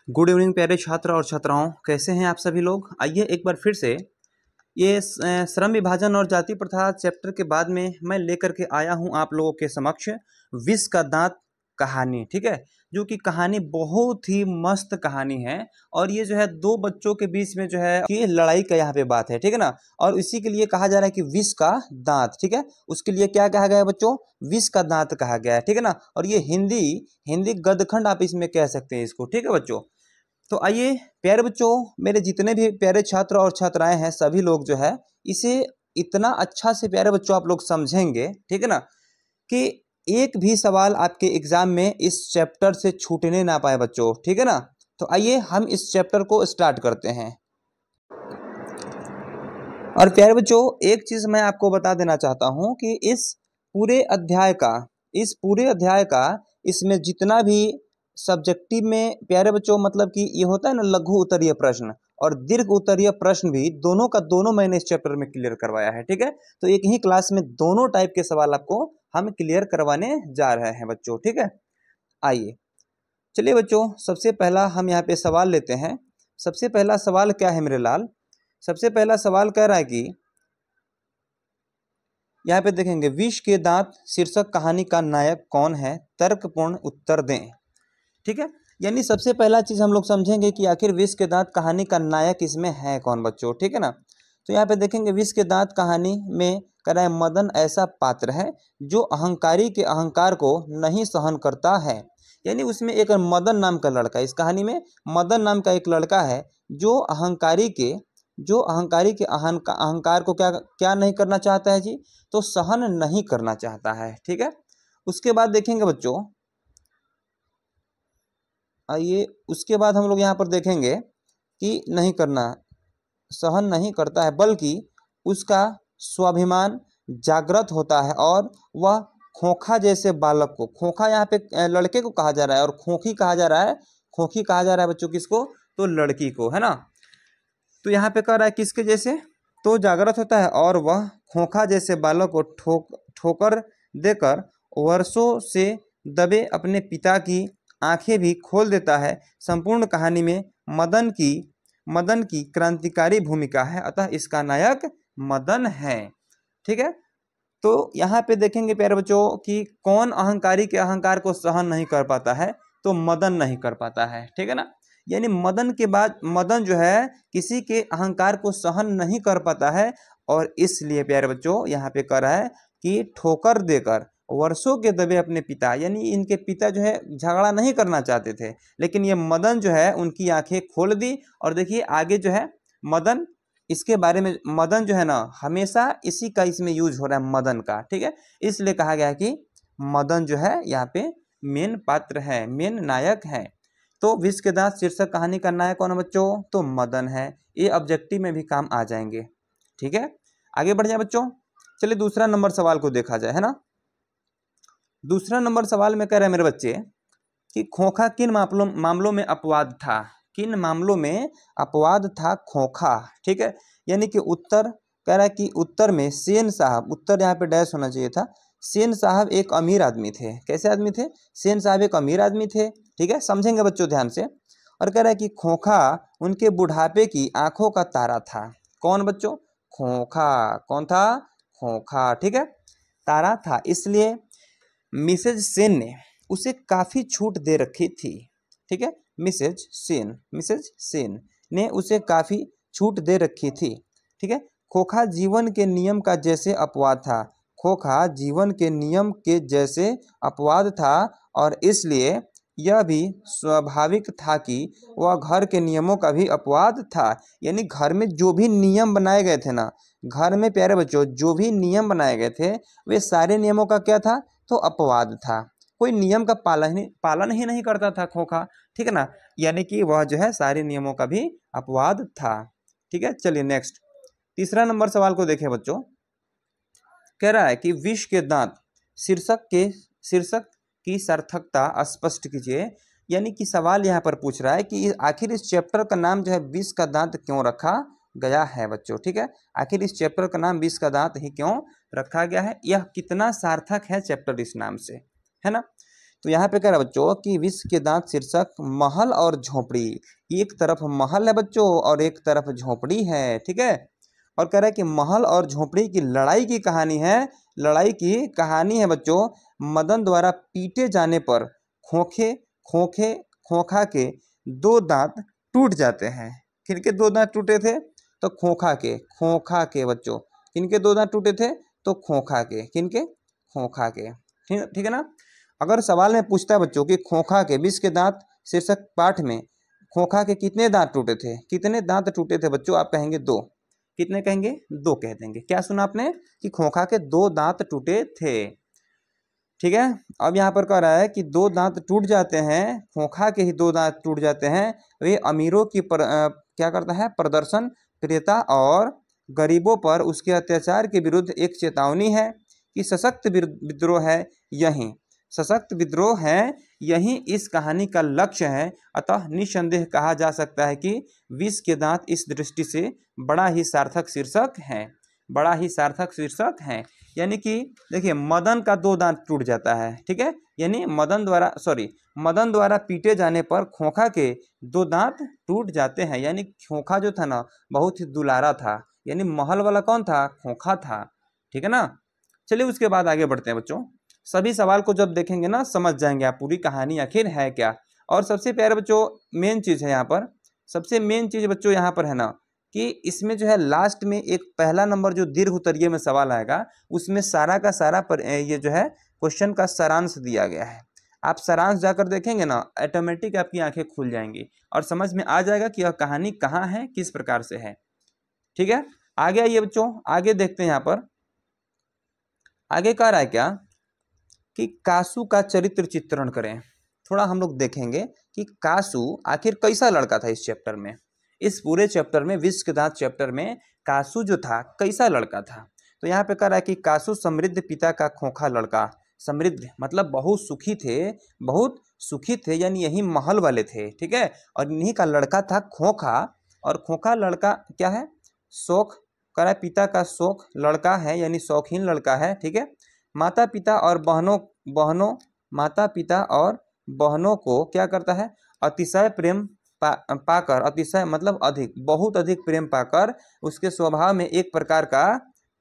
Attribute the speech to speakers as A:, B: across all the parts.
A: Good evening प्यारे छात्र और छात्राओं, कैसे हैं आप सभी लोग। आइए एक बार फिर से ये श्रम विभाजन और जाति प्रथा चैप्टर के बाद में मैं लेकर के आया हूं आप लोगों के समक्ष विष का दांत कहानी। ठीक है, जो कि कहानी बहुत ही मस्त कहानी है और ये जो है दो बच्चों के बीच में जो है कि लड़ाई का यहाँ पे बात है। ठीक है ना, और इसी के लिए कहा जा रहा है कि विष का दांत। ठीक है, उसके लिए क्या कहा गया है बच्चों, विष का दांत कहा गया है। ठीक है ना, और ये हिंदी गदखंड आप इसमें कह सकते हैं इसको। ठीक है बच्चों, तो आइए प्यारे बच्चों, मेरे जितने भी प्यारे छात्र और छात्राएं हैं सभी लोग जो है इसे इतना अच्छा से प्यारे बच्चों आप लोग समझेंगे। ठीक है ना, कि एक भी सवाल आपके एग्जाम में इस चैप्टर से छूटने ना पाए बच्चों। ठीक है ना, तो आइए हम इस चैप्टर को स्टार्ट करते हैं। और प्यारे बच्चों, एक चीज मैं आपको बता देना चाहता हूं कि इस पूरे अध्याय का इसमें जितना भी सब्जेक्टिव में प्यारे बच्चों मतलब कि ये होता है ना लघु उत्तरीय प्रश्न और दीर्घ उत्तरीय प्रश्न भी दोनों का दोनों मैंने इस चैप्टर में क्लियर करवाया है। ठीक है, तो एक ही क्लास में दोनों टाइप के सवाल आपको हम क्लियर करवाने जा रहे हैं बच्चों। ठीक है, आइए चलिए बच्चों, सबसे पहला हम यहाँ पे सवाल लेते हैं। सबसे पहला सवाल क्या है मेरे लाल, सबसे पहला सवाल कह रहा है कि यहाँ पे देखेंगे विष के दांत शीर्षक कहानी का नायक कौन है, तर्कपूर्ण उत्तर दें। ठीक है, यानी सबसे पहला चीज हम लोग समझेंगे कि आखिर विष के दांत कहानी का नायक इसमें है कौन बच्चों। ठीक है ना, तो यहाँ पे देखेंगे विष के दांत कहानी में कह रहा है मदन ऐसा पात्र है जो अहंकारी के अहंकार को नहीं सहन करता है। यानी उसमें एक मदन नाम का लड़का, इस कहानी में मदन नाम का एक लड़का है जो अहंकारी के अहंकार को क्या नहीं करना चाहता है जी, तो सहन नहीं करना चाहता है। ठीक है, उसके बाद देखेंगे बच्चों, आइए उसके बाद हम लोग यहाँ पर देखेंगे कि नहीं करना, सहन नहीं करता है, बल्कि उसका स्वाभिमान जागृत होता है और वह खोखा जैसे बालक को, खोखा यहाँ पे लड़के को कहा जा रहा है और खोखी कहा जा रहा है बच्चों किसको, तो लड़की को, है ना। तो यहाँ पे कह रहा है किसके जैसे, तो जागृत होता है और वह खोखा जैसे बालक को ठोकर देकर वर्षों से दबे अपने पिता की आंखें भी खोल देता है। संपूर्ण कहानी में मदन की क्रांतिकारी भूमिका है, अतः इसका नायक मदन है। ठीक है, तो यहाँ पे देखेंगे प्यारे बच्चों कि कौन अहंकारी के अहंकार को सहन नहीं कर पाता है, तो मदन नहीं कर पाता है। ठीक है ना, यानी मदन के बाद मदन जो है किसी के अहंकार को सहन नहीं कर पाता है और इसलिए प्यारे बच्चों यहाँ पे कह रहा है कि ठोकर देकर वर्षों के दबे अपने पिता, यानी इनके पिता जो है झगड़ा नहीं करना चाहते थे, लेकिन ये मदन जो है उनकी आंखें खोल दी। और देखिए आगे जो है मदन, इसके बारे में मदन जो है ना हमेशा इसी का इसमें यूज हो रहा है मदन का। ठीक है, इसलिए कहा गया कि मदन जो है यहाँ पे मेन पात्र है, मेन नायक है। तो विष के दांत शीर्षक कहानी का नायक कौन है बच्चों, तो मदन है। ये ऑब्जेक्टिव में भी काम आ जाएंगे। ठीक है, आगे बढ़ जाए बच्चों, चलिए दूसरा नंबर सवाल को देखा जाए, है ना। दूसरा नंबर सवाल में कह रहे हैं मेरे बच्चे कि खोखा किन मामलों में अपवाद था, किन मामलों में अपवाद था खोखा। ठीक है, यानी कि उत्तर कह रहा है कि उत्तर में सेन साहब, उत्तर यहाँ पे डैश होना चाहिए था, सेन साहब एक अमीर आदमी थे। कैसे आदमी थे, सेन साहब एक अमीर आदमी थे। ठीक है, समझेंगे बच्चों ध्यान से। और कह रहा है कि खोखा उनके बुढ़ापे की आंखों का तारा था। कौन बच्चों, खोखा, कौन था, खोखा। ठीक है, तारा था, इसलिए मिसेज सेन ने उसे काफी छूट दे रखी थी। ठीक है, मिसेज सेन ने उसे काफी छूट दे रखी थी। ठीक है, खोखा जीवन के नियम का जैसे अपवाद था, खोखा जीवन के नियम के जैसे अपवाद था और इसलिए यह भी स्वाभाविक था कि वह घर के नियमों का भी अपवाद था। यानी घर में जो भी नियम बनाए गए थे ना, घर में प्यारे बच्चों जो भी नियम बनाए गए थे वे सारे नियमों का क्या था, तो अपवाद था। कोई नियम का पालन ही नहीं करता था खोखा। ठीक है ना, यानी कि वह जो है सारे नियमों का भी अपवाद था। ठीक है, चलिए नेक्स्ट तीसरा नंबर सवाल को देखें बच्चों। कह रहा है कि विष के दांत शीर्षक की सार्थकता स्पष्ट कीजिए। यानी कि सवाल यहाँ पर पूछ रहा है कि आखिर इस चैप्टर का नाम जो है विष का दांत क्यों रखा गया है बच्चों। ठीक है, आखिर इस चैप्टर का नाम विष का दांत ही क्यों रखा गया है, यह कितना सार्थक है चैप्टर इस नाम से, है ना। तो यहाँ पे कह रहा है बच्चों कि विष के दांत शीर्षक महल और झोपड़ी, एक तरफ महल है बच्चों और एक तरफ झोपड़ी है, ठीक है। और कह रहा है कि महल और झोपड़ी की लड़ाई की कहानी है, लड़ाई की कहानी है बच्चों। मदन द्वारा पीटे जाने पर खोखे खोखे खोखा के दो दांत टूट जाते हैं। किनके दो दांत टूटे थे? तो खोखा के बच्चों। किनके दो दांत टूटे थे? तो खोखा के। किनके? खोखा के। ठीक है ना। अगर सवाल में पूछता है बच्चों कि खोखा के विष के दांत शीर्षक पाठ में खोखा के कितने दांत टूटे थे, कितने दांत टूटे थे बच्चों? आप कहेंगे दो। कितने कहेंगे? दो कह देंगे। क्या सुना आपने? कि खोखा के दो दांत टूटे थे, ठीक है। अब यहाँ पर कह रहा है कि दो दांत टूट जाते हैं, खोखा के ही दो दांत टूट जाते हैं। वे अमीरों की क्या करता है? प्रदर्शन प्रियता और गरीबों पर उसके अत्याचार के विरुद्ध एक चेतावनी है कि सशक्त विद्रोह है यही, सशक्त विद्रोह है यही इस कहानी का लक्ष्य है। अतः निसंदेह कहा जा सकता है कि विष के दांत इस दृष्टि से बड़ा ही सार्थक शीर्षक है, बड़ा ही सार्थक शीर्षक है। यानी कि देखिए मदन का दो दांत टूट जाता है, ठीक है। यानी मदन द्वारा पीटे जाने पर खोखा के दो दांत टूट जाते हैं। यानी खोखा जो था ना बहुत ही दुलारा था, यानी महल वाला कौन था? खोखा था, ठीक है ना। चलिए उसके बाद आगे बढ़ते हैं बच्चों। सभी सवाल को जब देखेंगे ना समझ जाएंगे आप पूरी कहानी आखिर है क्या। और सबसे प्यारे बच्चों मेन चीज है यहाँ पर, सबसे मेन चीज बच्चों यहाँ पर है ना कि इसमें जो है लास्ट में एक पहला नंबर जो दीर्घ उत्तरीय में सवाल आएगा उसमें सारा का सारा ये जो है क्वेश्चन का सारांश दिया गया है। आप सारांश जाकर देखेंगे ना ऑटोमेटिक आपकी आंखें खुल जाएंगी और समझ में आ जाएगा कि यह कहानी कहाँ है, किस प्रकार से है, ठीक है। आगे आइए बच्चों, आगे देखते हैं। यहाँ पर आगे कह रहा है क्या कि कासू का चरित्र चित्रण करें। थोड़ा हम लोग देखेंगे कि कासू आखिर कैसा लड़का था इस चैप्टर में, इस पूरे चैप्टर में, विष के दांत चैप्टर में कासू जो था कैसा लड़का था। तो यहाँ पे कह रहा है कि कासू समृद्ध पिता का खोखा लड़का, समृद्ध मतलब बहुत सुखी थे, बहुत सुखी थे, यानी यही महल वाले थे, ठीक है। और इन्हीं का लड़का था खोखा। और खोखा लड़का क्या है? शौक, कह रहा है पिता का शौक लड़का है, यानी शौकीन लड़का है, ठीक है। माता पिता और माता पिता और बहनों को क्या करता है? अतिशय प्रेम पाकर, अतिशय मतलब अधिक, बहुत अधिक प्रेम पाकर उसके स्वभाव में एक प्रकार का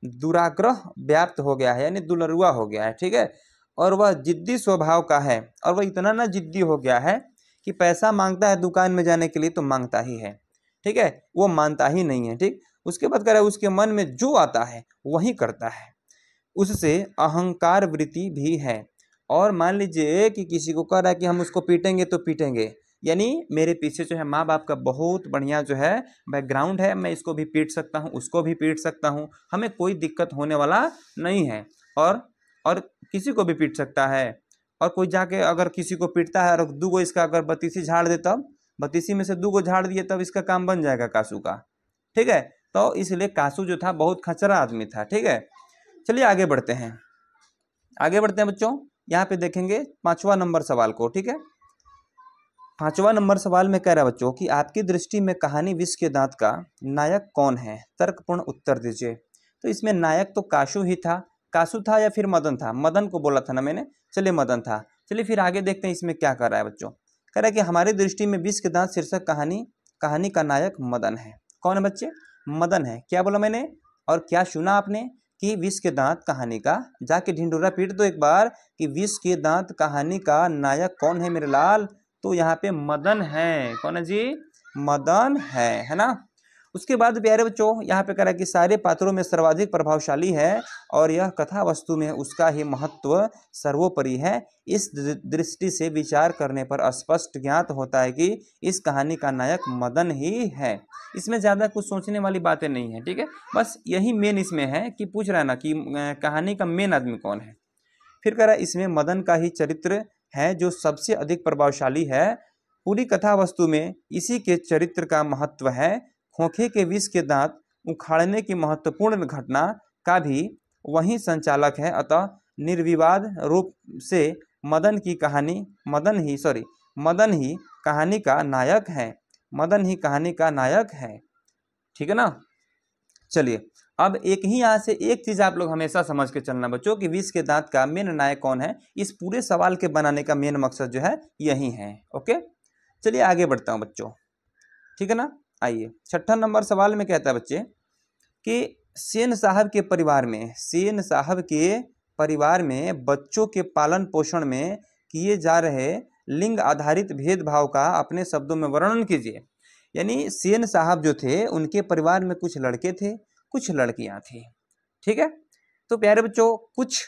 A: दुराग्रह व्याप्त हो गया है, यानी दुलरुआ हो गया है, ठीक है। और वह जिद्दी स्वभाव का है, और वह इतना ना जिद्दी हो गया है कि पैसा मांगता है दुकान में जाने के लिए तो मांगता ही है, ठीक है, वो मानता ही नहीं है, ठीक। उसके बाद कह रहा है उसके मन में जो आता है वही करता है, उससे अहंकार वृत्ति भी है। और मान लीजिए कि किसी को कह रहा है कि हम उसको पीटेंगे तो पीटेंगे, यानी मेरे पीछे जो है माँ बाप का बहुत बढ़िया जो है बैकग्राउंड है, मैं इसको भी पीट सकता हूँ, उसको भी पीट सकता हूँ, हमें कोई दिक्कत होने वाला नहीं है। और किसी को भी पीट सकता है। और कोई जाके अगर किसी को पीटता है और दूगो इसका अगर बत्तीसी झाड़ दे, तब बत्तीसी में से दूगो झाड़ दिए तब इसका काम बन जाएगा कासू का, ठीक है। तो इसलिए कासू जो था बहुत खचरा आदमी था, ठीक है। चलिए आगे बढ़ते हैं, आगे बढ़ते हैं बच्चों। यहाँ पे देखेंगे 5वां नंबर सवाल को, ठीक है। 5वां नंबर सवाल में कह रहा है बच्चों कि आपकी दृष्टि में कहानी विष के दांत का नायक कौन है? तर्कपूर्ण उत्तर दीजिए। तो इसमें नायक तो कासू ही था, कासू था या फिर मदन था? मदन को बोला था ना मैंने, चलिए मदन था। चलिए फिर आगे देखते हैं इसमें क्या कर रहा है बच्चों। कह रहा है कि हमारी दृष्टि में विष के दांत शीर्षक कहानी का नायक मदन है। कौन है बच्चे? मदन है। क्या बोला मैंने और क्या सुना आपने? कि विष के दांत कहानी का, जाके ढिंडोरा पीट दो एक बार कि विष के दांत कहानी का नायक कौन है मेरे लाल? तो यहाँ पे मदन है। कौन है जी? मदन है ना। उसके बाद प्यारे बच्चों यहाँ पे कह रहा है कि सारे पात्रों में सर्वाधिक प्रभावशाली है और यह कथा वस्तु में उसका ही महत्व सर्वोपरि है। इस दृष्टि से विचार करने पर स्पष्ट ज्ञात होता है कि इस कहानी का नायक मदन ही है। इसमें ज़्यादा कुछ सोचने वाली बातें नहीं है, ठीक है। बस यही मेन इसमें है कि पूछ रहा है ना कि कहानी का मेन आदमी कौन है। फिर कह रहा है इसमें मदन का ही चरित्र है जो सबसे अधिक प्रभावशाली है। पूरी कथा वस्तु में इसी के चरित्र का महत्व है। खोखे के विष के दांत उखाड़ने की महत्वपूर्ण घटना का भी वही संचालक है। अतः निर्विवाद रूप से मदन ही कहानी का नायक है। मदन ही कहानी का नायक है, ठीक है ना। चलिए अब एक ही यहाँ से एक चीज आप लोग हमेशा समझ के चलना बच्चों कि विष के दांत का मेन नायक कौन है। इस पूरे सवाल के बनाने का मेन मकसद जो है यही है। ओके चलिए आगे बढ़ता हूँ बच्चों, ठीक है ना। आइए 6ठा नंबर सवाल में कहता है बच्चे कि सेन साहब के परिवार में, सेन साहब के परिवार में बच्चों के पालन पोषण में किए जा रहे लिंग आधारित भेदभाव का अपने शब्दों में वर्णन कीजिए। यानी सेन साहब जो थे उनके परिवार में कुछ लड़के थे कुछ लड़कियां थी, ठीक है। तो प्यारे बच्चों कुछ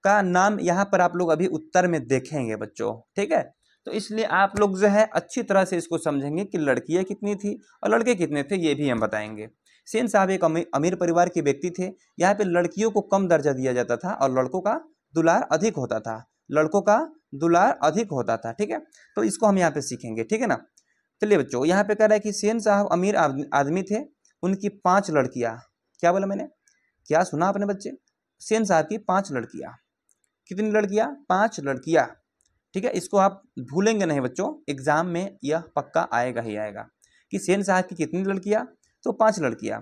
A: का नाम यहाँ पर आप लोग अभी उत्तर में देखेंगे बच्चों, ठीक है। तो इसलिए आप लोग जो है अच्छी तरह से इसको समझेंगे कि लड़कियां कितनी थी और लड़के कितने थे, ये भी हम बताएंगे। सेन साहब एक अमीर परिवार के व्यक्ति थे। यहाँ पे लड़कियों को कम दर्जा दिया जाता था और लड़कों का दुलार अधिक होता था, लड़कों का दुलार अधिक होता था, ठीक है। तो इसको हम यहाँ पे सीखेंगे, ठीक है ना। चलिए बच्चों यहाँ पे कह रहा है कि सेन साहब अमीर आदमी थे, उनकी 5 लड़कियां, क्या बोला मैंने, क्या सुना आपने बच्चे, सेन साहब की 5 लड़कियां। कितनी लड़कियां, 5 लड़कियां, ठीक है। इसको आप भूलेंगे नहीं बच्चों, एग्जाम में यह पक्का आएगा ही आएगा कि सेन साहब की कितनी लड़कियां, तो 5 लड़कियां।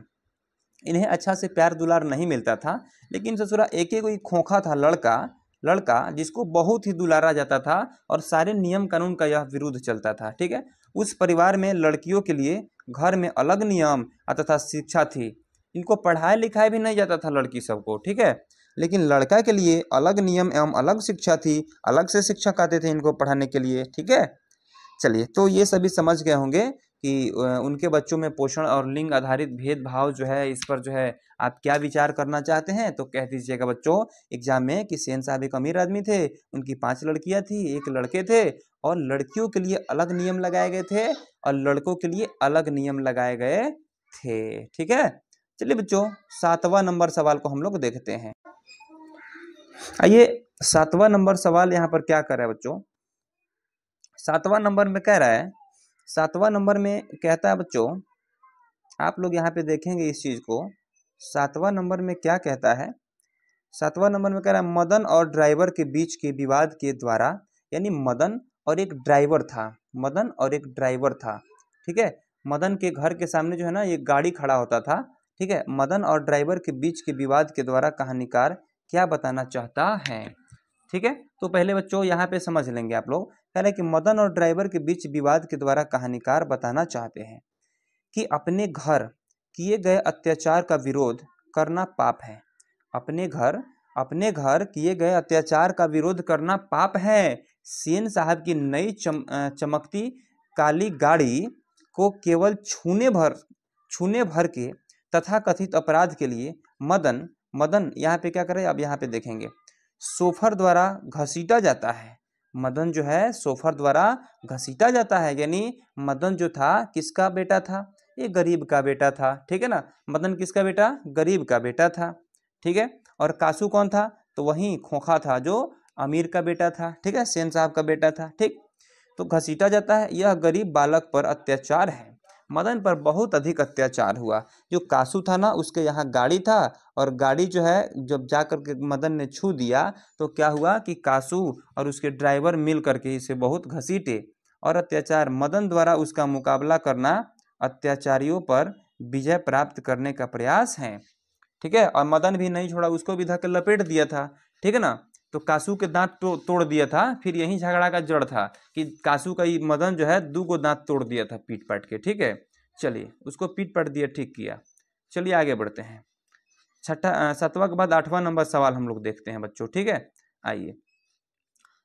A: इन्हें अच्छा से प्यार दुलार नहीं मिलता था, लेकिन ससुरा एक कोई खोखा था लड़का जिसको बहुत ही दुलारा जाता था और सारे नियम कानून का यह विरुद्ध चलता था, ठीक है। उस परिवार में लड़कियों के लिए घर में अलग नियम तथा शिक्षा थी। इनको पढ़ाया लिखाया भी नहीं जाता था लड़की सबको, ठीक है, लेकिन लड़का के लिए अलग नियम एवं अलग शिक्षा थी, अलग से शिक्षक आते थे इनको पढ़ाने के लिए, ठीक है। चलिए तो ये सभी समझ गए होंगे कि उनके बच्चों में पोषण और लिंग आधारित भेदभाव जो है इस पर जो है आप क्या विचार करना चाहते हैं, तो कह दीजिएगा बच्चों एग्जाम में कि सेन साहब एक अमीर आदमी थे, उनकी 5 लड़कियां थी, 1 लड़के थे और लड़कियों के लिए अलग नियम लगाए गए थे और लड़कों के लिए अलग नियम लगाए गए थे, ठीक है। चलिए बच्चों 7वां नंबर सवाल को हम लोग देखते हैं। आइए 7वां नंबर सवाल यहाँ पर क्या कर रहा है बच्चों, 7वां नंबर में कह रहा है, 7वां नंबर में कहता है बच्चों, आप लोग यहाँ पे देखेंगे इस चीज को, 7वां नंबर में क्या कहता है। 7वां नंबर में कह रहा है मदन और ड्राइवर के बीच के विवाद के द्वारा, यानी मदन और एक ड्राइवर था, मदन और एक ड्राइवर था, ठीक है। मदन के घर के सामने जो है ना एक गाड़ी खड़ा होता था, ठीक है। मदन और ड्राइवर के बीच के विवाद के द्वारा कहानीकार क्या बताना चाहता है, ठीक है। तो पहले बच्चों यहाँ पे समझ लेंगे आप लोग, कह रहे हैं कि मदन और ड्राइवर के बीच विवाद के द्वारा कहानीकार बताना चाहते हैं कि अपने घर किए गए अत्याचार का विरोध करना पाप है। अपने घर किए गए अत्याचार का विरोध करना पाप है। सेन साहब की नई चमकती काली गाड़ी को केवल छूने भर के तथाकथित अपराध के लिए मदन यहाँ पे क्या करे, अब यहाँ पे देखेंगे, सोफर द्वारा घसीटा जाता है। मदन जो है सोफर द्वारा घसीटा जाता है, यानी मदन जो था किसका बेटा था, ये गरीब का बेटा था, ठीक है ना। मदन किसका बेटा, गरीब का बेटा था, ठीक है। और कासू कौन था, तो वही खोखा था जो अमीर का बेटा था, ठीक है, सेन साहब का बेटा था, ठीक। तो घसीटा जाता है, यह गरीब बालक पर अत्याचार है। मदन पर बहुत अधिक अत्याचार हुआ। जो कासू था ना उसके यहाँ गाड़ी था और गाड़ी जो है जब जा करके मदन ने छू दिया तो क्या हुआ कि कासू और उसके ड्राइवर मिल करके इसे बहुत घसीटे और अत्याचार, मदन द्वारा उसका मुकाबला करना अत्याचारियों पर विजय प्राप्त करने का प्रयास है, ठीक है। और मदन भी नहीं छोड़ा, उसको भी धक्के लपेट दिया था, ठीक है ना। तो कासू के दांत तोड़ दिया था, फिर यही झगड़ा का जड़ था कि कासू का मदन जो है 2 दांत तोड़ दिया था पीट पाट के, ठीक है। चलिए उसको पीट पाट दिया, ठीक किया। चलिए आगे बढ़ते हैं। 7वां के बाद 8वां नंबर सवाल हम लोग देखते हैं बच्चों, ठीक है। आइए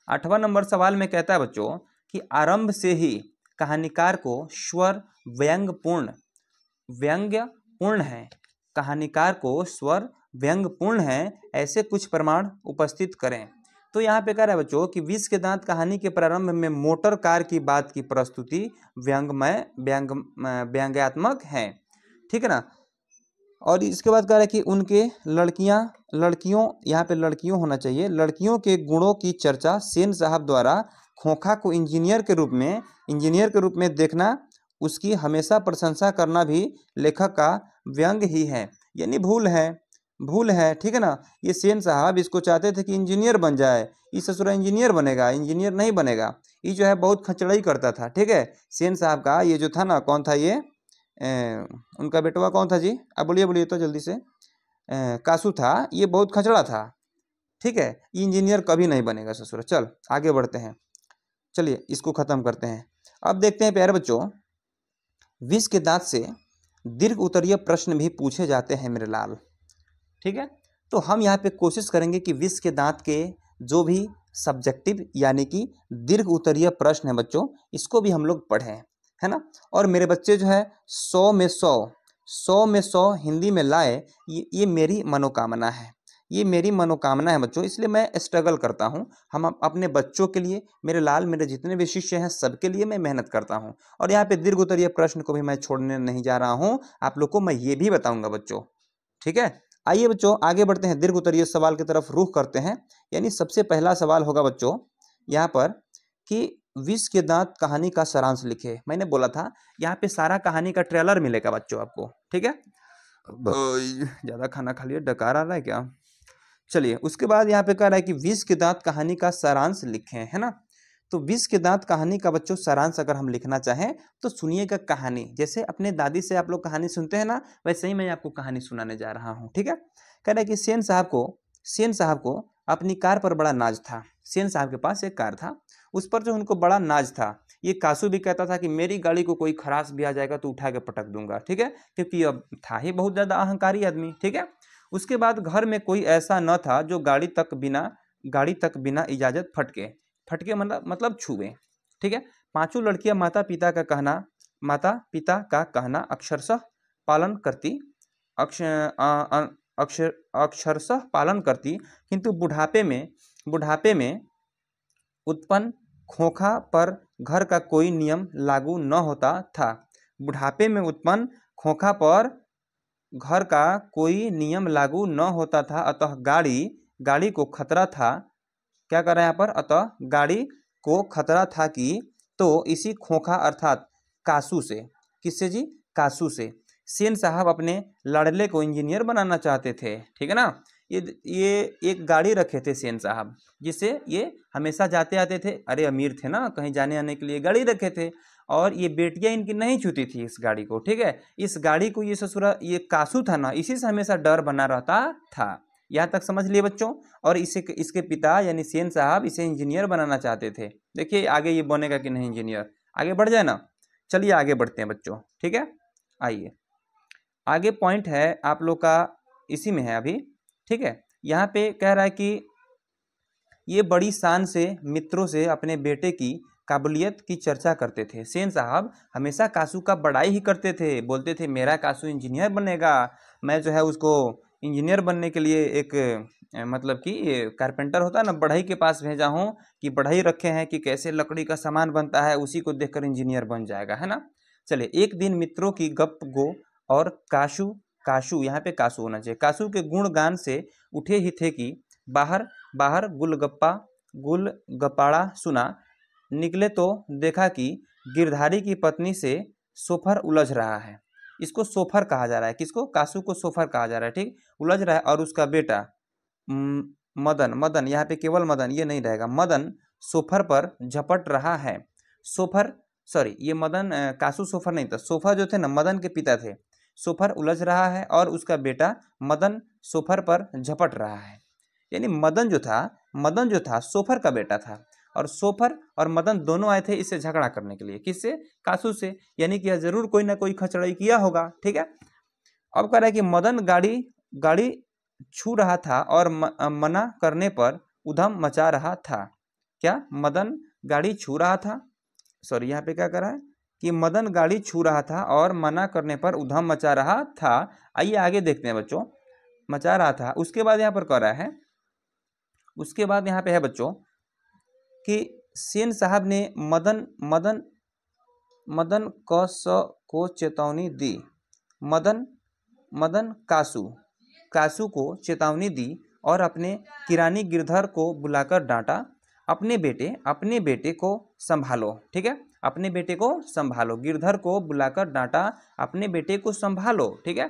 A: 8वां नंबर सवाल में कहता है बच्चों कि आरंभ से ही कहानीकार को स्वर व्यंग्यपूर्ण है, कहानीकार को स्वर व्यंग्यपूर्ण है, ऐसे कुछ प्रमाण उपस्थित करें। तो यहाँ पे कह रहा है बच्चों कि विष के दांत कहानी के प्रारंभ में मोटर कार की बात की प्रस्तुति व्यंग्यात्मक है, ठीक है ना। और इसके बाद कह रहा है कि उनके लड़कियों यहाँ पे लड़कियों होना चाहिए, लड़कियों के गुणों की चर्चा सेन साहब द्वारा खोखा को इंजीनियर के रूप में देखना, उसकी हमेशा प्रशंसा करना भी लेखक का व्यंग ही है, यानी भूल है, ठीक है ना। ये सेन साहब इसको चाहते थे कि इंजीनियर बन जाए, इस ससुरा इंजीनियर बनेगा, इंजीनियर नहीं बनेगा। ये जो है बहुत खचड़ाई करता था, ठीक है। सेन साहब का ये जो था ना, कौन था ये, उनका बेटवा कौन था जी, अब बोलिए बोलिए तो जल्दी से। कासू था, ये बहुत खचड़ा था, ठीक है, इंजीनियर कभी नहीं बनेगा ससुर। चल आगे बढ़ते हैं, चलिए इसको खत्म करते हैं। अब देखते हैं प्यारे बच्चों, विष के दांत से दीर्घ उत्तरीय प्रश्न भी पूछे जाते हैं मेरे लाल, ठीक है। तो हम यहाँ पे कोशिश करेंगे कि विष के दांत के जो भी सब्जेक्टिव यानी कि दीर्घ उत्तरीय प्रश्न है बच्चों, इसको भी हम लोग पढ़ें, है ना। और मेरे बच्चे जो है 100 में 100 हिंदी में लाए, ये मेरी मनोकामना है, ये मेरी मनोकामना है बच्चों। इसलिए मैं स्ट्रगल करता हूँ, हम अपने बच्चों के लिए, मेरे लाल, मेरे जितने भी शिष्य हैं सबके लिए मैं मेहनत करता हूँ। और यहाँ पे दीर्घ उत्तरीय प्रश्न को भी मैं छोड़ने नहीं जा रहा हूँ, आप लोग को मैं ये भी बताऊंगा बच्चों, ठीक है। आइए बच्चों आगे बढ़ते हैं, दीर्घ उत्तरीय सवाल की तरफ रुख करते हैं। यानी सबसे पहला सवाल होगा बच्चों यहाँ पर कि विष के दांत कहानी का सारांश लिखे। मैंने बोला था यहाँ पे सारा कहानी का ट्रेलर मिलेगा बच्चों आपको, ठीक है। ज्यादा खाना खा लिया, डकार आ रहा है क्या। चलिए उसके बाद यहाँ पे कह रहा है कि विष के दांत कहानी का सारांश लिखें, है ना। तो विष के दांत कहानी का बच्चों सारांश अगर हम लिखना चाहें तो सुनिएगा कहानी, जैसे अपने दादी से आप लोग कहानी सुनते हैं ना, वैसे ही मैं आपको कहानी सुनाने जा रहा हूँ, ठीक है। कह रहा है कि सेन साहब को अपनी कार पर बड़ा नाज था। सेन साहब के पास एक कार था, उस पर जो उनको बड़ा नाज था। ये कासू भी कहता था कि मेरी गाड़ी को कोई खराश भी आ जाएगा तो उठा के पटक दूंगा, ठीक है, क्योंकि अब था ही बहुत ज्यादा अहंकारी आदमी, ठीक है। उसके बाद घर में कोई ऐसा न था जो गाड़ी तक बिना इजाजत फटके मतलब छुए, ठीक है। पांचों लड़कियां माता पिता का कहना अक्षरशः पालन करती, किंतु बुढ़ापे में उत्पन्न खोखा पर घर का कोई नियम लागू न होता था। बुढ़ापे में उत्पन्न खोखा पर घर का कोई नियम लागू न होता था, अतः गाड़ी को खतरा था। क्या कर रहे हैं यहाँ पर, अतः गाड़ी को खतरा था कि तो इसी खोखा अर्थात कासू से, किससे जी, कासू से सेन साहब अपने लाडले को इंजीनियर बनाना चाहते थे, ठीक है ना। ये एक गाड़ी रखे थे सेन साहब, जिससे ये हमेशा जाते आते थे, अरे अमीर थे ना, कहीं जाने आने के लिए गाड़ी रखे थे। और ये बेटियां इनकी नहीं छूती थी इस गाड़ी को, ठीक है। इस गाड़ी को ये ससुरा, ये कासू था ना, इसी से हमेशा डर बना रहता था। यहाँ तक समझ लिए बच्चों। और इसके पिता यानी सेन साहब इसे इंजीनियर बनाना चाहते थे। देखिए आगे ये बनेगा कि नहीं इंजीनियर, आगे बढ़ जाए ना। चलिए आगे बढ़ते हैं बच्चों, ठीक है। आइए आगे पॉइंट है आप लोग का, इसी में है अभी, ठीक है। यहाँ पे कह रहा है कि ये बड़ी शान से मित्रों से अपने बेटे की काबिलियत की चर्चा करते थे। सेन साहब हमेशा कासू का बड़ाई ही करते थे, बोलते थे मेरा कासू इंजीनियर बनेगा, मैं जो है उसको इंजीनियर बनने के लिए एक मतलब कि कारपेंटर होता है ना, बढ़ई के पास भेजा हूँ कि बढ़ई रखे हैं कि कैसे लकड़ी का सामान बनता है, उसी को देखकर इंजीनियर बन जाएगा, है ना। चलिए एक दिन मित्रों की गप गो और कासू यहाँ पे कासू होना चाहिए, कासू के गुणगान से उठे ही थे कि बाहर गुलगप्पाड़ा सुना। निकले तो देखा कि गिरधारी की पत्नी से सोफर उलझ रहा है। इसको सोफर कहा जा रहा है, किसको, कासू को सोफर कहा जा रहा है, ठीक, उलझ रहा है। और उसका बेटा मदन यहाँ पे केवल मदन ये नहीं रहेगा, मदन सोफर पर झपट रहा है। सोफर सॉरी, ये मदन कासू सोफर नहीं था, सोफर जो थे ना मदन के पिता थे। सोफर उलझ रहा है और उसका बेटा मदन सोफर पर झपट रहा है। यानी मदन जो था सोफर का बेटा था, और सोफर और मदन दोनों आए थे इससे झगड़ा करने के लिए, किससे, कासू से। यानी कि जरूर कोई ना कोई खचड़ाई किया होगा, ठीक है। अब कह रहा है कि मदन गाड़ी छू रहा था और मना करने पर उधम मचा रहा था। क्या, मदन गाड़ी छू रहा था, सॉरी यहाँ पे क्या कर रहा है कि मदन गाड़ी छू रहा था और मना करने पर उधम मचा रहा था। आइए आगे देखते हैं बच्चों, मचा रहा था। उसके बाद यहाँ पर कह रहा है, उसके बाद यहाँ पे है बच्चों कि सेन साहब ने मदन को चेतावनी दी। मदन कासू को चेतावनी दी और अपने किरानी गिरधर को बुलाकर डांटा, अपने बेटे को संभालो, ठीक है, अपने बेटे को संभालो। गिरधर को बुलाकर डांटा, अपने बेटे को संभालो, ठीक है।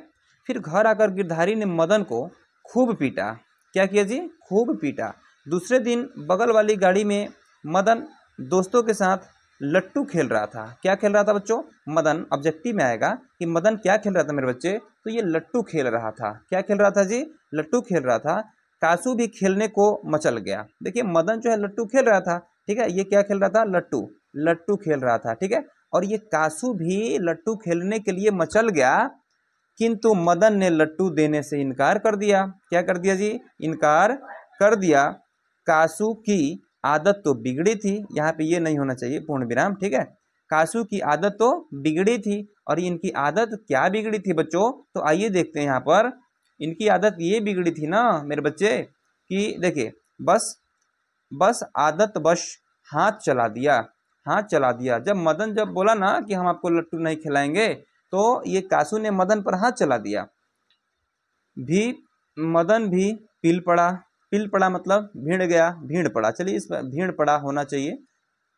A: फिर घर आकर गिरधारी ने मदन को खूब पीटा। क्या किया जी, खूब पीटा। दूसरे दिन बगल वाली गाड़ी में मदन दोस्तों के साथ लट्टू खेल रहा था। क्या खेल रहा था बच्चों? मदन, ऑब्जेक्टिव में आएगा कि मदन क्या खेल रहा था मेरे बच्चे, तो ये लट्टू खेल रहा था। क्या खेल रहा था जी? लट्टू खेल रहा था। कासू भी खेलने को मचल गया। देखिए मदन जो है लट्टू खेल रहा था, ठीक है, ये क्या खेल रहा था? लट्टू, लट्टू खेल रहा था, ठीक है। और ये कासू भी लट्टू खेलने के लिए मचल गया, किंतु मदन ने लट्टू देने से इनकार कर दिया। क्या कर दिया जी? इनकार कर दिया। कासू की आदत तो बिगड़ी थी, यहाँ पे ये नहीं होना चाहिए, पूर्ण विराम, ठीक है। कासू की आदत तो बिगड़ी थी, और इनकी आदत क्या बिगड़ी थी बच्चों? तो आइए देखते हैं यहाँ पर। इनकी आदत ये बिगड़ी थी ना मेरे बच्चे कि देखिए, बस आदत वश हाथ चला दिया, हाथ चला दिया। जब मदन जब बोला ना कि हम आपको लट्टू नहीं खिलाएंगे, तो ये कासू ने मदन पर हाथ चला दिया। मदन भी पिल पड़ा। पिल पड़ा मतलब भीड़ गया, भीड़ पड़ा, चलिए इस पर भीड़ पड़ा होना चाहिए।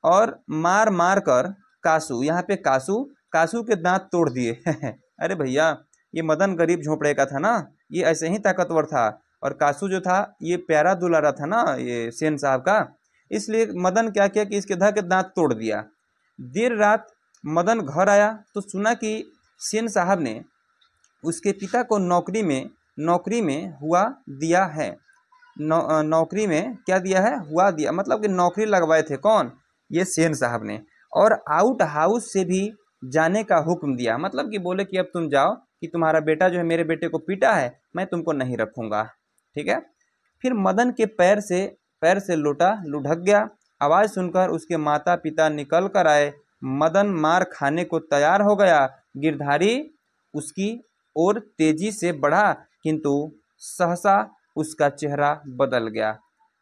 A: और मार मार कर कासू, यहाँ पे कासू के दांत तोड़ दिए। अरे भैया, ये मदन गरीब झोपड़े का था ना, ये ऐसे ही ताकतवर था, और कासू जो था ये प्यारा दुलारा था ना ये सेन साहब का, इसलिए मदन क्या किया कि इसके दांत तोड़ दिया। देर रात मदन घर आया तो सुना कि सेन साहब ने उसके पिता को नौकरी में हुआ दिया है। नौकरी में क्या दिया है? हुआ दिया, मतलब कि नौकरी लगवाए थे। कौन? ये सेन साहब ने। और आउट हाउस से भी जाने का हुक्म दिया, मतलब कि बोले कि अब तुम जाओ, कि तुम्हारा बेटा जो है मेरे बेटे को पीटा है, मैं तुमको नहीं रखूंगा, ठीक है। फिर मदन के पैर से लोटा लुढ़क गया। आवाज़ सुनकर उसके माता पिता निकल कर आए। मदन मार खाने को तैयार हो गया। गिरधारी उसकी ओर तेजी से बढ़ा, किंतु सहसा उसका चेहरा बदल गया।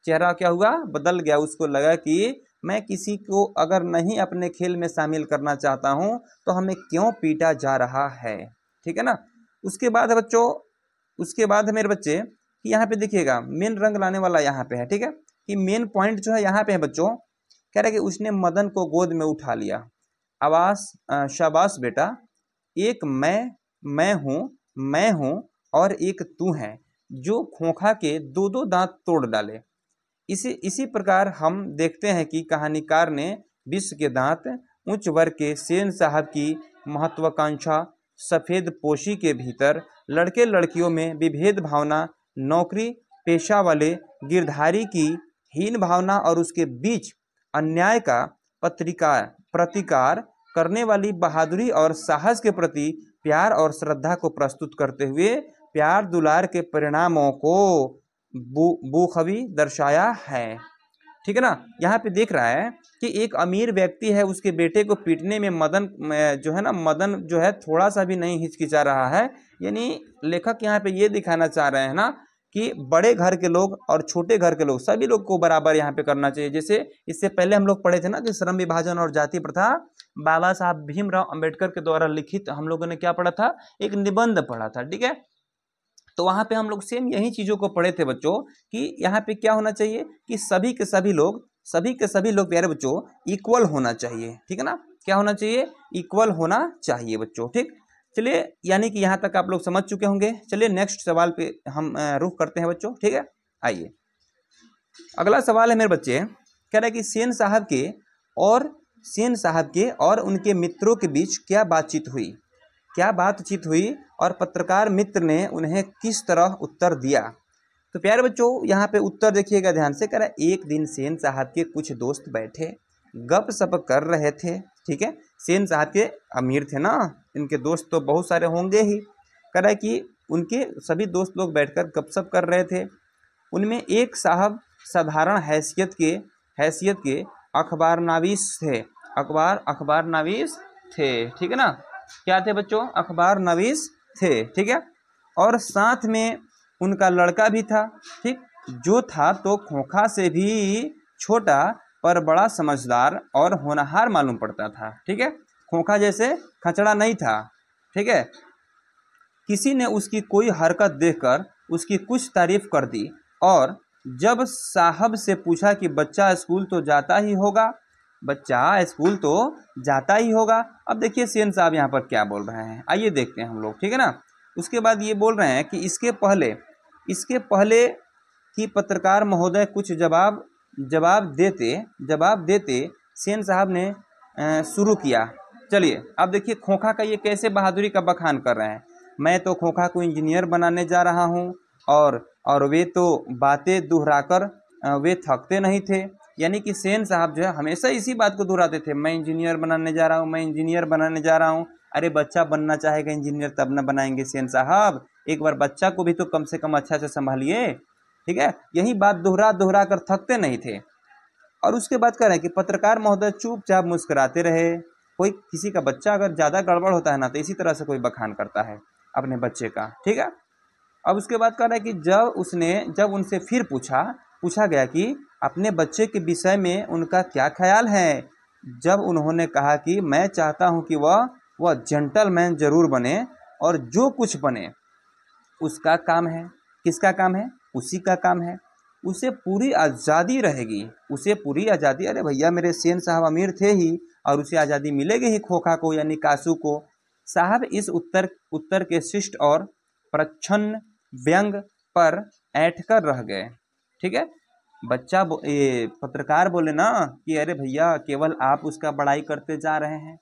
A: चेहरा क्या हुआ? बदल गया। उसको लगा कि मैं किसी को अगर नहीं अपने खेल में शामिल करना चाहता हूं, तो हमें क्यों पीटा जा रहा है, ठीक है ना। उसके बाद है बच्चों, उसके बाद है मेरे बच्चे कि यहाँ पे देखिएगा मेन रंग लाने वाला यहाँ पे है, ठीक है, कि मेन पॉइंट जो है यहाँ पे है बच्चों। कह रहा है कि उसने मदन को गोद में उठा लिया। शाबाश बेटा, एक मैं हूँ और एक तू है, जो खोखा के दो दो दांत तोड़ डाले। इसी प्रकार हम देखते हैं कि कहानीकार ने विश्व के दांत उच्च वर्ग के सेन साहब की महत्वाकांक्षा, सफ़ेद पोशी के भीतर लड़के लड़कियों में विभेद भावना, नौकरी पेशा वाले गिरधारी की हीन भावना और उसके बीच अन्याय का प्रतिकार करने वाली बहादुरी और साहस के प्रति प्यार और श्रद्धा को प्रस्तुत करते हुए प्यार दुलार के परिणामों को बखूबी दर्शाया है, ठीक है ना। यहाँ पे देख रहा है कि एक अमीर व्यक्ति है, उसके बेटे को पीटने में मदन जो है थोड़ा सा भी नहीं हिचकिचा रहा है। यानी लेखक यहाँ पे ये दिखाना चाह रहे हैं ना कि बड़े घर के लोग और छोटे घर के लोग, सभी लोग को बराबर यहाँ पे करना चाहिए। जैसे इससे पहले हम लोग पढ़े थे ना कि श्रम विभाजन और जाति प्रथा, बाबा साहब भीमराव अंबेडकर के द्वारा लिखित हम लोगों ने क्या पढ़ा था? एक निबंध पढ़ा था, ठीक है। तो वहाँ पे हम लोग सेम यही चीज़ों को पढ़े थे बच्चों कि यहाँ पे क्या होना चाहिए कि सभी के सभी लोग प्यारे बच्चों इक्वल होना चाहिए, ठीक है ना। क्या होना चाहिए? इक्वल होना चाहिए बच्चों, ठीक। चलिए, यानी कि यहाँ तक आप लोग समझ चुके होंगे। चलिए नेक्स्ट सवाल पे हम रुख करते हैं बच्चों, ठीक है। आइए, अगला सवाल है मेरे बच्चे, कह रहा है कि सेन साहब के और उनके मित्रों के बीच क्या बातचीत हुई और पत्रकार मित्र ने उन्हें किस तरह उत्तर दिया। तो प्यारे बच्चों यहाँ पे उत्तर देखिएगा ध्यान से। कह रहा है एक दिन सेन साहब के कुछ दोस्त बैठे गप सप कर रहे थे, ठीक है। सेन साहब के अमीर थे ना, इनके दोस्त तो बहुत सारे होंगे ही। कह रहा है कि उनके सभी दोस्त लोग बैठकर गपशप कर रहे थे। उनमें एक साहब साधारण हैसियत के अखबारनवीस थे, ठीक है ना। क्या थे बच्चों? अखबारनवीस थे, ठीक है। और साथ में उनका लड़का भी था, ठीक, जो था तो खोखा से भी छोटा पर बड़ा समझदार और होनहार मालूम पड़ता था, ठीक है। खोखा जैसे खचड़ा नहीं था, ठीक है। किसी ने उसकी कोई हरकत देखकर उसकी कुछ तारीफ कर दी, और जब साहब से पूछा कि बच्चा स्कूल तो जाता ही होगा। अब देखिए सेन साहब यहाँ पर क्या बोल रहे हैं, आइए देखते हैं हम लोग, ठीक है ना। उसके बाद ये बोल रहे हैं कि इसके पहले कि पत्रकार महोदय कुछ जवाब देते सेन साहब ने शुरू किया। चलिए अब देखिए खोखा का ये कैसे बहादुरी का बखान कर रहे हैं। मैं तो खोखा को इंजीनियर बनाने जा रहा हूँ और वे तो बातें दोहराकर वे थकते नहीं थे। यानी कि सेन साहब जो है हमेशा इसी बात को दोहराते थे, मैं इंजीनियर बनाने जा रहा हूँ, मैं इंजीनियर बनाने जा रहा हूँ। अरे बच्चा बनना चाहेगा इंजीनियर तब ना बनाएंगे सेन साहब, एक बार बच्चा को भी तो कम से कम अच्छा से संभालिए। ठीक है, यही बात दोहरा दोहरा कर थकते नहीं थे। और उसके बाद कह रहे हैं कि पत्रकार महोदय चुपचाप मुस्कुराते रहे। कोई किसी का बच्चा अगर ज़्यादा गड़बड़ होता है ना तो इसी तरह से कोई बखान करता है अपने बच्चे का। ठीक है, अब उसके बाद कह रहा है कि जब उनसे फिर पूछा गया कि अपने बच्चे के विषय में उनका क्या ख्याल है, जब उन्होंने कहा कि मैं चाहता हूं कि वह जेंटलमैन जरूर बने और जो कुछ बने उसका काम है। किसका काम है? उसी का काम है। उसे पूरी आज़ादी रहेगी, उसे पूरी आज़ादी। अरे भैया मेरे सेन साहब अमीर थे ही और उसे आज़ादी मिलेगी ही खोखा को यानी कासू को। साहब इस उत्तर के शिष्ट और प्रच्छन्न व्यंग पर ऐंठकर रह गए। ठीक है, ये पत्रकार बोले ना कि अरे भैया केवल आप उसका बड़ाई करते जा रहे हैं,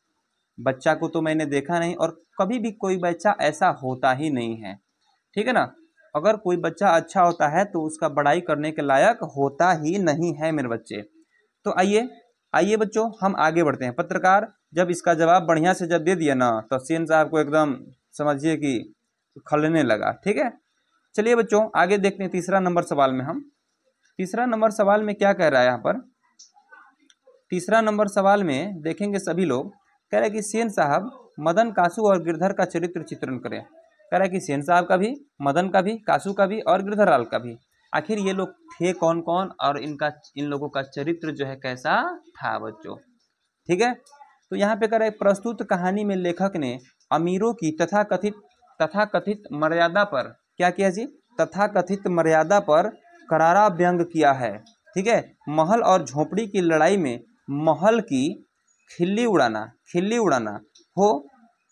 A: बच्चा को तो मैंने देखा नहीं और कभी भी कोई बच्चा ऐसा होता ही नहीं है। ठीक है ना, अगर कोई बच्चा अच्छा होता है तो उसका बड़ाई करने के लायक होता ही नहीं है मेरे बच्चे। तो आइए आइए बच्चों हम आगे बढ़ते हैं। पत्रकार जब इसका जवाब बढ़िया से जब दे दिया ना तो सेन साहब को एकदम समझिए कि खलने लगा। ठीक है, चलिए बच्चों आगे देखते हैं तीसरा नंबर सवाल में। हम तीसरा नंबर सवाल में क्या कह रहा है यहाँ पर। तीसरा नंबर सवाल में देखेंगे सभी लोग, कह रहे हैं कि सेन साहब मदन, कासू और गिरधर का चरित्र चित्रण करें। कह रहा है कि सेन साहब का भी, मदन का भी, कासू का भी और गिरधरलाल का भी। आखिर ये लोग थे कौन कौन और इन लोगों का चरित्र जो है कैसा था बच्चों। ठीक है, तो यहाँ पे कह रहा है प्रस्तुत कहानी में लेखक ने अमीरों की तथाकथित मर्यादा पर क्या किया जी, तथाकथित मर्यादा पर करारा व्यंग किया है। ठीक है, महल और झोपड़ी की लड़ाई में महल की खिल्ली उड़ाना हो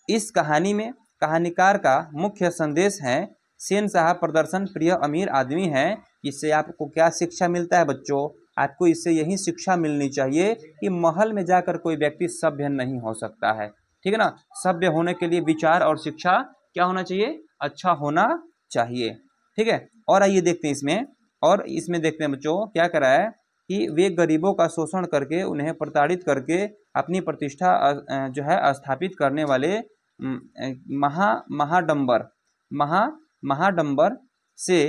A: इस कहानी में कहानीकार का मुख्य संदेश है। सेन साहब प्रदर्शन प्रिय अमीर आदमी हैं। इससे आपको क्या शिक्षा मिलता है बच्चों? आपको इससे यही शिक्षा मिलनी चाहिए कि महल में जाकर कोई व्यक्ति सभ्य नहीं हो सकता है। ठीक है ना, सभ्य होने के लिए विचार और शिक्षा क्या होना चाहिए? अच्छा होना चाहिए। ठीक है, और आइए देखते हैं इसमें देखते हैं बच्चों क्या कर रहा है कि वे गरीबों का शोषण करके उन्हें प्रताड़ित करके अपनी प्रतिष्ठा जो है स्थापित करने वाले महाडंबर से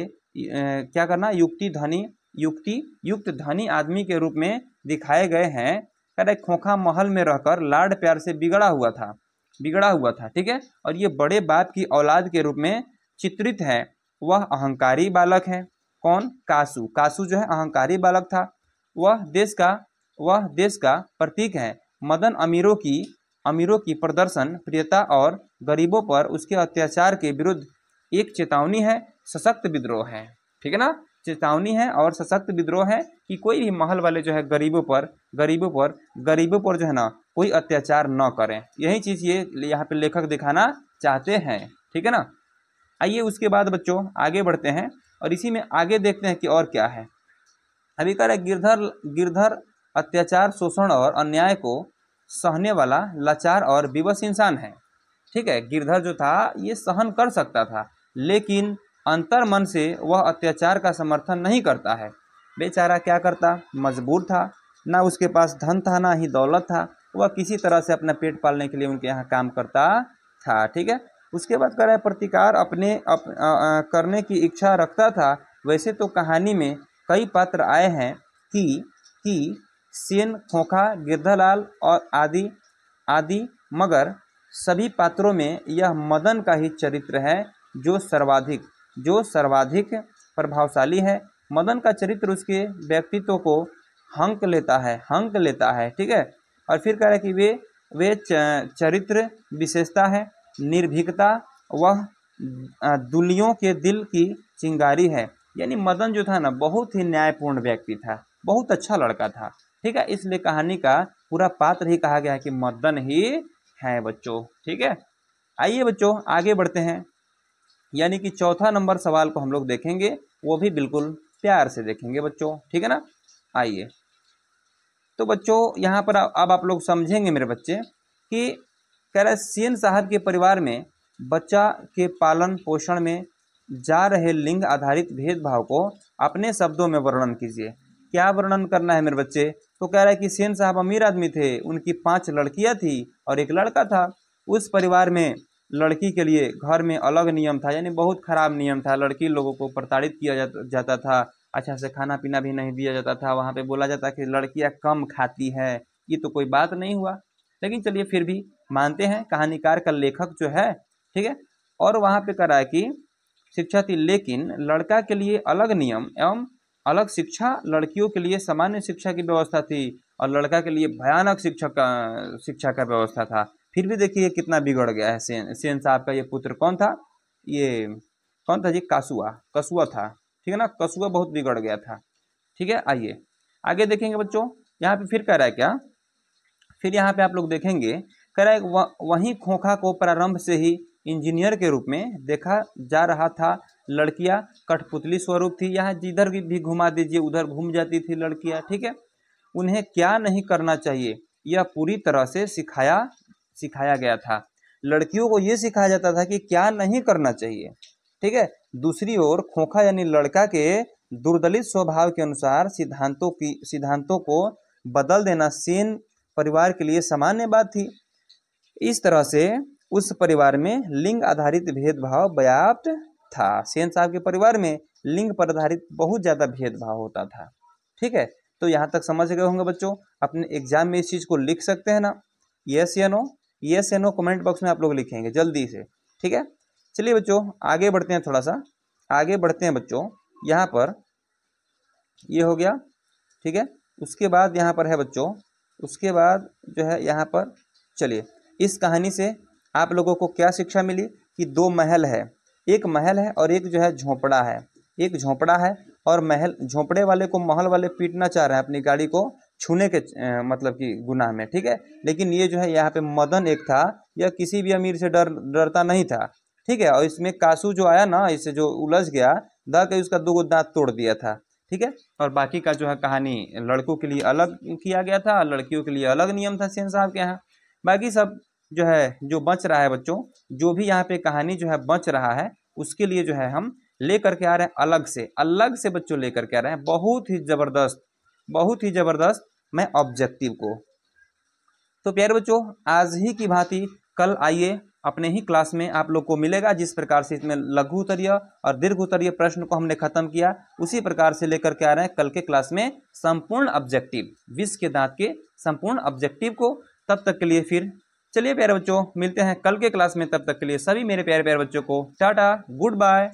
A: क्या करना, युक्त धनी आदमी के रूप में दिखाए गए हैं। कह रहे खोखा महल में रहकर लाड प्यार से बिगड़ा हुआ था। ठीक है, और ये बड़े बाप की औलाद के रूप में चित्रित है। वह अहंकारी बालक है। कौन? कासू जो है अहंकारी बालक था। वह देश का प्रतीक है। मदन अमीरों की प्रदर्शन प्रियता और गरीबों पर उसके अत्याचार के विरुद्ध एक चेतावनी है, सशक्त विद्रोह है। ठीक है ना, चेतावनी है और सशक्त विद्रोह है कि कोई भी महल वाले जो है गरीबों पर जो है ना कोई अत्याचार न करें। यही चीज ये यहाँ पे लेखक दिखाना चाहते हैं। ठीक है ना, आइए उसके बाद बच्चों आगे बढ़ते हैं और इसी में आगे देखते हैं कि और क्या है। अभी कह रहे गिरधर अत्याचार, शोषण और अन्याय को सहने वाला लाचार और विवश इंसान है। ठीक है, गिरधर जो था ये सहन कर सकता था लेकिन अंतर मन से वह अत्याचार का समर्थन नहीं करता है। बेचारा क्या करता, मजबूर था, ना उसके पास धन था ना ही दौलत था। वह किसी तरह से अपना पेट पालने के लिए उनके यहाँ काम करता था। ठीक है, उसके बाद कह रहा है प्रतिकार करने की इच्छा रखता था। वैसे तो कहानी में कई पात्र आए हैं कि सेन, खोखा, गिरधरलाल और आदि मगर सभी पात्रों में यह मदन का ही चरित्र है जो सर्वाधिक प्रभावशाली है। मदन का चरित्र उसके व्यक्तित्व को हंक लेता है। ठीक है, और फिर कह रहा है कि वे चरित्र विशेषता है निर्भीकता, वह दुलियों के दिल की चिंगारी है। यानी मदन जो था ना बहुत ही न्यायपूर्ण व्यक्ति था, बहुत अच्छा लड़का था। ठीक है, इसलिए कहानी का पूरा पात्र ही कहा गया है कि मदन ही है बच्चों। ठीक है, आइए बच्चों आगे बढ़ते हैं, यानी कि चौथा नंबर सवाल को हम लोग देखेंगे, वो भी बिल्कुल प्यार से देखेंगे बच्चों। ठीक है ना, आइए तो बच्चों यहाँ पर अब आप लोग समझेंगे मेरे बच्चे कि कह रहा है सेन साहब के परिवार में बच्चा के पालन पोषण में जा रहे लिंग आधारित भेदभाव को अपने शब्दों में वर्णन कीजिए। क्या वर्णन करना है मेरे बच्चे? तो कह रहा है कि सेन साहब अमीर आदमी थे, उनकी 5 लड़कियां थी और एक लड़का था। उस परिवार में लड़की के लिए घर में अलग नियम था, यानी बहुत खराब नियम था। लड़की लोगों को प्रताड़ित किया जाता था, अच्छा से खाना पीना भी नहीं दिया जाता था। वहाँ पे बोला जाता कि लड़कियां कम खाती है। ये तो कोई बात नहीं हुआ, लेकिन चलिए फिर भी मानते हैं कहानीकार का लेखक जो है, ठीक है। और वहाँ पे कह रहा है कि शिक्षा थी, लेकिन लड़का के लिए अलग नियम एवं अलग शिक्षा, लड़कियों के लिए सामान्य शिक्षा की व्यवस्था थी और लड़का के लिए भयानक शिक्षा का व्यवस्था था। फिर भी देखिए कितना बिगड़ गया है। सेन साहब का ये पुत्र कौन था? ये कौन था जी? कसूआ था, ठीक है ना। कसूआ बहुत बिगड़ गया था, ठीक है। आइए आगे देखेंगे बच्चों। यहाँ पे फिर कह रहा है क्या, फिर यहाँ पे आप लोग देखेंगे, कह रहा है वहीं खोखा को प्रारंभ से ही इंजीनियर के रूप में देखा जा रहा था। लड़कियां कठपुतली स्वरूप थी, यहाँ जिधर भी घुमा दीजिए उधर घूम जाती थी लड़कियां, ठीक है। उन्हें क्या नहीं करना चाहिए यह पूरी तरह से सिखाया गया था। लड़कियों को ये सिखाया जाता था कि क्या नहीं करना चाहिए, ठीक है। दूसरी ओर खोखा यानी लड़का के दुर्दलित स्वभाव के अनुसार सिद्धांतों को बदल देना सेन परिवार के लिए सामान्य बात थी। इस तरह से उस परिवार में लिंग आधारित भेदभाव व्याप्त था। सेन साहब के परिवार में लिंग पर आधारित बहुत ज्यादा भेदभाव होता था, ठीक है। तो यहाँ तक समझ गए होंगे बच्चों। अपने एग्जाम में इस चीज को लिख सकते हैं ना, यस या नो? यस या नो कमेंट बॉक्स में आप लोग लिखेंगे जल्दी से, ठीक है। चलिए बच्चों आगे बढ़ते हैं, थोड़ा सा आगे बढ़ते हैं बच्चों। यहाँ पर ये हो गया, ठीक है। उसके बाद यहाँ पर है बच्चों, उसके बाद जो है यहाँ पर, चलिए इस कहानी से आप लोगों को क्या शिक्षा मिली कि 2 महल है, एक महल है और एक जो है झोपड़ा है। एक झोपड़ा है और महल, झोपड़े वाले को महल वाले पीटना चाह रहे हैं अपनी गाड़ी को छूने के मतलब कि गुनाह में, ठीक है। लेकिन ये जो है यहाँ पे मदन एक था, यह किसी भी अमीर से डरता नहीं था, ठीक है। और इसमें कासू जो आया ना, इससे जो उलझ गया, दा के उसका 2 दांत तोड़ दिया था, ठीक है। और बाकी का जो है कहानी लड़कों के लिए अलग किया गया था, लड़कियों के लिए अलग नियम था सेन साहब के यहाँ। बाकी सब जो है जो बच रहा है बच्चों, जो भी यहाँ पे कहानी जो है बच रहा है, उसके लिए जो है हम लेकर के आ रहे हैं अलग से बच्चों लेकर के आ रहे हैं बहुत ही जबरदस्त मैं ऑब्जेक्टिव को। तो प्यारे बच्चों आज ही की भांति कल आइए अपने ही क्लास में आप लोग को मिलेगा। जिस प्रकार से इसमें लघु उत्तरीय और दीर्घ उत्तरीय प्रश्न को हमने खत्म किया, उसी प्रकार से लेकर के आ रहे हैं कल के क्लास में संपूर्ण ऑब्जेक्टिव, विष के दांत के संपूर्ण ऑब्जेक्टिव को। तब तक के लिए फिर चलिए प्यारे बच्चों मिलते हैं कल के क्लास में। तब तक के लिए सभी मेरे प्यारे बच्चों को टाटा, गुड बाय।